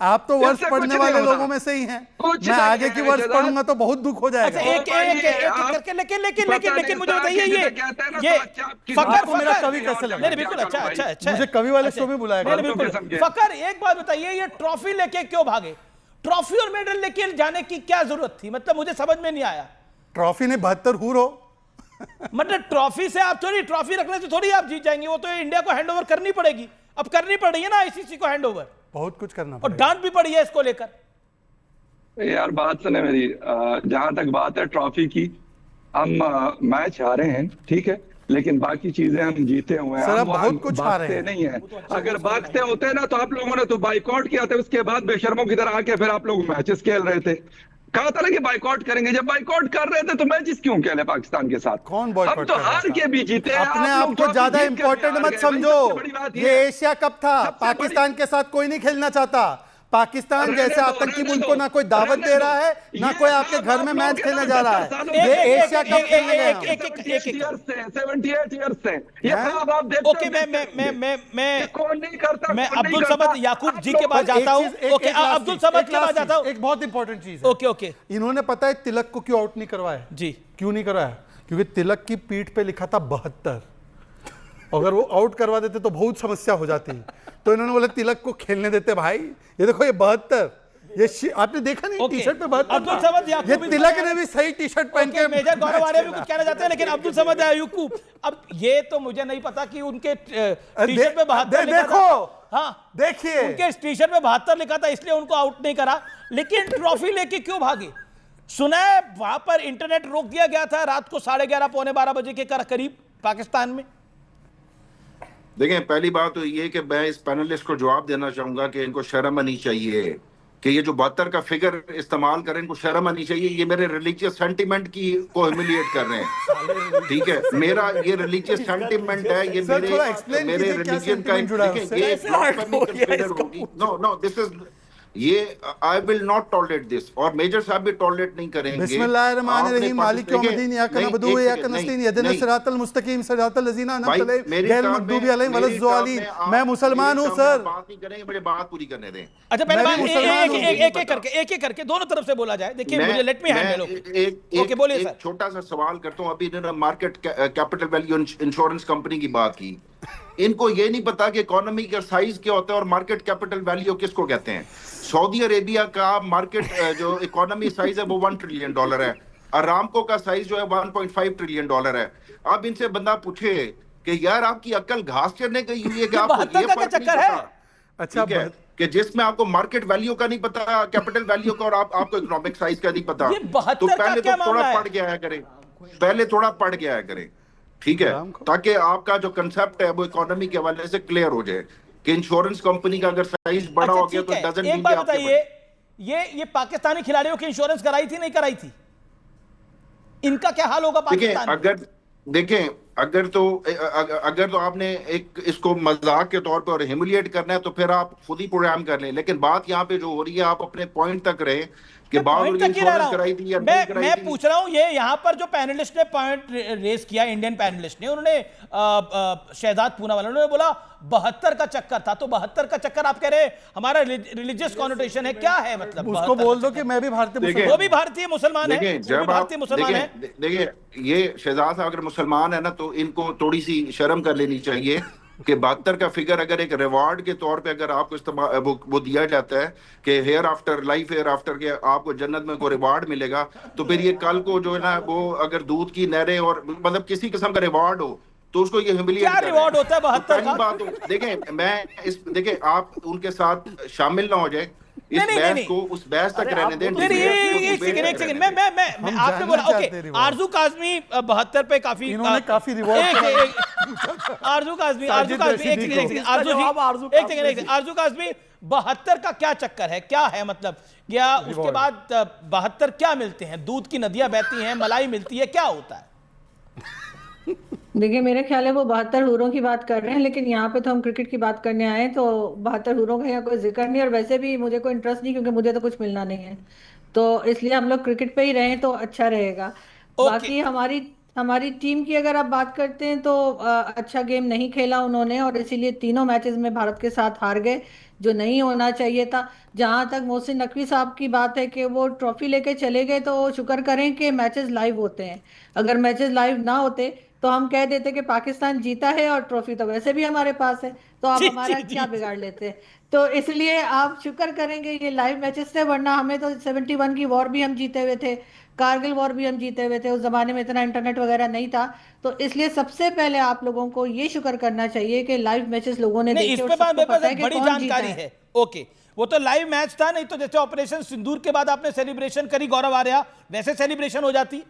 आप तो वर्ष इससे पढ़ने कुछ नहीं वाले होता। लोगों में से ही हैं। कुछ मैं नहीं आगे की है वर्ष जनाब। पढ़ूंगा तो बहुत दुख हो जाएगा। अच्छा एक एक एक एक करके लेकिन मुझे बताइए ये फकर आपको मेरा फकर कवि कैसे लगा? नहीं नहीं, बिल्कुल अच्छा अच्छा अच्छा मुझे कवि वाले अच्छा, शो में बुलाया नहीं गया। नहीं, फालतू बिल्कुल किस्म के। फकर एक बात बताइए, ये ट्रॉफी लेके क्यों भागे? ट्रॉफी और मेडल लेके जाने की क्या जरूरत थी? मतलब मुझे समझ में नहीं आया। ट्रॉफी ने 72 हूर हो। मतलब ट्रॉफी से आप थोड़ी, ट्रॉफी रखने से थोड़ी आप जीत जाएंगे, वो तो इंडिया को हैंडओवर करनी पड़ेगी। अब करनी पड़ रही है ना आईसीसी को हैंडओवर, बहुत कुछ करना और पड़ेगा। डांट भी पड़ी है इसको लेकर। यार बात सुने मेरी, जहां तक बात है ट्रॉफी की, हम मैच हारे हैं ठीक है, लेकिन बाकी चीजें हम जीते हुए हैं। सर, हम आप बहुत कुछ हारे भागते हैं। नहीं है। अगर भागते होते ना तो आप लोगों ने तो बाइकआउट किया था, उसके बाद बेशर्मों की तरह आके फिर आप लोग मैचेस खेल रहे थे। कहा था ना कि बाइकआउट करेंगे, जब बाइकआउट कर रहे थे तो मैचेस क्यों खेले पाकिस्तान के साथ? कौन हम बॉयकॉट तो कर रहा हार था? के भी जीते हैं, अपने आप आप लोग को तो ज्यादा जीत के भी इंपॉर्टेंट हार मत गए। भाई, समझो। सबसे बड़ी बात ये एशिया कप था, सबसे पाकिस्तान के साथ कोई नहीं खेलना चाहता। पाकिस्तान रहने जैसे दो, आतंकी रहने मुल्क दो, को ना कोई दावत रहने दे दो। रहा है, ना ये कोई आपके आप घर में लोग मैच के खेलने ना जा रहा 70 सालों है। से, ये एशिया कप खेलने गए हम। 78 ईयर्स से, 78 ईयर्स से ये हैं? ख्वाब आप देखते ओके, ये कौन नहीं करता, मैं कौन नहीं अब्दुल करता। समद याकूब जी आप के लोग- पास पर एक जाता हूं। चीज, एक ओके, एक लास्ट अब्दुल चीज, समद एक के पास लास्ट जाता चीज, हूं। एक बहुत इंपॉर्टेंट चीज है। ओके ओके इन्होंने पता है तिलक को क्यों आउट नहीं करवाया? जी, क्यों नहीं करवाया? क्योंकि तिलक की पीठ पे लिखा था 72। अगर वो आउट करवा देते तो बहुत समस्या हो जाती। तो इन्होंने बोला तिलक को खेलने देते भाई। ये देखो, ये 72, ये आपने देखा नहीं ओके। टी शर्ट पे 72? अब्दुल समद याकूब ये भी तिलक ने भी सही टी शर्ट पहन ओके, के मेजर गौरव मैच आर्य भी खेला। कुछ कहना चाहते हैं, लेकिन अब्दुल समद याकूब, अब ये तो मुझे नहीं पता कि उनके टी शर्ट पे 72 लिखा था। देखो, हाँ, देखिए, उनके टी शर्ट पे 72 लिखा था, इसलिए उनको आउट नहीं करा। लेकिन ट्रॉफी लेके क्यों भागे? सुना है वहां पर इंटरनेट रोक दिया गया था रात को 11:30 पौने 12 बजे के करीब पाकिस्तान में। देखें, पहली बात तो ये कि मैं इस पैनलिस्ट को जवाब देना चाहूंगा कि इनको शर्म आनी चाहिए कि ये जो 72 का फिगर इस्तेमाल करें, इनको शर्म आनी चाहिए। ये मेरे रिलीजियस सेंटिमेंट की को ह्यूमिलिएट कर रहे हैं, ठीक है? मेरा ये रिलीजियस सेंटिमेंट है, ये सर, थोड़ा explain मेरे कीजिए क्या रिलीजन का sentiment जुड़ा है उससे? ये कैसे hurt हो blasphemy गया consider इसका होगी। नो नो, दिस इज ये I will not tolerate this, और मेजर साहब भी टॉलरेट नहीं करेंगे। बिस्मिल्लाहिर्रहमानिर्रहीम, मालिक यौमिद्दीन, इय्याका नअबुदु व इय्याका नस्तईन, इहदिना सिरातल मुस्तकीम, सिरातल लज़ीना अनअमत अलैहिम गैरिल मग़दूबि अलैहिम वलज़्ज़ालिन। मैं मुसलमान हूं सर। बात नहीं करेंगे, मुझे बात पूरी करने दें। अच्छा, पहले मैं भी बात मुसलमान हूं। एक एक करके दोनों तरफ से बोला जाए। देखिए, मुझे लेट मी हैंडल। ओके, बोलिए सर। छोटा सा सवाल करता हूं। अभी इन्होंने market capital value insurance company की बात की। इनको ये नहीं पता कि इकोनॉमी का साइज क्या होता है और मार्केट कैपिटल वैल्यू किसको कहते हैं। सऊदी अरेबिया का मार्केट जो इकोनॉमी साइज है वो $1 ट्रिलियन है। अरामको का साइज जो है $1.5 ट्रिलियन है। अब इनसे बंदा पूछे कि यार आपकी अक्ल घास चरने गई हुई है कि आपको ये का फर्क नहीं चक्कर है। पता? अच्छा, ठीक है कि जिसमें आपको मार्केट वैल्यू का नहीं पता, कैपिटल वैल्यू का, और आपको इकोनॉमिक साइज का नहीं पता, ये 72 तो का पहले क्या तो थोड़ा मामला है? पढ़ के आया करें, पहले थोड़ा पढ़ के आया करें, ठीक है? ताकि आपका जो कंसेप्ट है वो इकोनॉमी के हवाले से क्लियर हो जाए कि इंश्योरेंस कंपनी का अगर साइज बड़ा हो गया तो ठीक है, डजंट एक मीन बात बताइए, ये पाकिस्तानी खिलाड़ियों की इंश्योरेंस कराई थी नहीं कराई थी? इनका क्या हाल होगा पाकिस्तान में? देखें, अगर तो आपने एक इसको मजाक के तौर पे और ह्यूमिलिएट करना है तो फिर आप खुद ही प्रोग्राम कर लें। लेकिन बात यहाँ पे जो हो रही है, आप अपने पॉइंट तक रहे कि पॉइंट तक ही रह रहा कराई थी या हूं। नहीं कराई मैं थी। पूछ रहा हूं, ये यहां पर जो पैनलिस्ट ने पॉइंट रेस किया, इंडियन पैनलिस्ट ने, उन्होंने शहजाद पूनावाला, उन्होंने बोला 72 का चक्कर था। तो 72 का चक्कर आप कह रहे हमारा रिलीजियस कॉनोटेशन है, क्या है मतलब? उसको बोल दो कि मैं भी भारतीय मुसलमान। वो भी भारतीय मुसलमान है, देखिए, वो भी जब आप भारतीय मुसलमान है। देखिए, ये शहजाद साहब अगर मुसलमान है ना तो इनको थोड़ी सी शर्म कर लेनी चाहिए कि 72 का फिगर अगर एक रिवार्ड के तौर पे अगर आपको इस्तेमाल वो दिया जाता है कि hereafter life, hereafter के आपको जन्नत में कोई रिवार्ड मिलेगा, तो फिर ये कल को जो है ना, वो अगर दूध की नहरें और मतलब किसी किस्म का रिवार्ड हो तो उसको ये ह्यूमिलिएट क्या रिवॉर्ड होता है 72 पहली का? बात देखें, देखिए आप उनके साथ शामिल ना हो जाए इस बहस को, उस बहस तक रहने दें। एक सेकंड, मैं आपने बोला ओके, आरजू काज़मी 72 पे काफी, इन्होंने काफी रिवॉर्ड आरजू काज़मी आरजू काज़मी 72 का क्या चक्कर है, क्या है मतलब? या उसके बाद 72 क्या मिलते हैं? दूध की नदियां बहती हैं, मलाई मिलती है, क्या होता है? देखिए, मेरे ख्याल है वो 72 हूरों की बात कर रहे हैं, लेकिन यहाँ पे तो हम क्रिकेट की बात करने आए हैं, तो 72 हूरों का यहाँ कोई जिक्र नहीं, और वैसे भी मुझे कोई इंटरेस्ट नहीं, क्योंकि मुझे तो कुछ मिलना नहीं है। तो इसलिए हम लोग क्रिकेट पे ही रहें तो अच्छा रहेगा। बाकी हमारी टीम की अगर आप बात करते हैं तो अच्छा गेम नहीं खेला उन्होंने, और इसीलिए तीनों मैचेस में भारत के साथ हार गए। जो नहीं होना चाहिए था। जहां तक मोहसिन नकवी साहब की बात है कि वो ट्रॉफी लेके चले गए, तो शुक्र करें कि मैचेस लाइव होते हैं। अगर मैचेस लाइव ना होते तो हम कह देते कि पाकिस्तान जीता है और ट्रॉफी तो वैसे भी हमारे पास है, तो आप जी हमारा जी जी क्या बिगाड़ लेते। तो इसलिए आप शुक्र करेंगे ये लाइव मैचेस थे, वरना हमें तो 71 की वॉर भी हम जीते हुए थे, कारगिल वॉर भी हम जीते हुए थे। उस जमाने में इतना इंटरनेट वगैरह नहीं था। तो इसलिए सबसे पहले आप लोगों को ये शुक्र करना चाहिए कि लाइव मैचेस लोगों ने नहीं, देखे इस और पे सबको मेरे पास पता है एक कि बड़ी कौन जीता जानकारी है। है। ओके, वो तो लाइव मैच था, नहीं तो जैसे ऑपरेशन सिंदूर के बाद आपने सेलिब्रेशन करी गौरव आर्या, वैसे सेलिब्रेशन हो जाती।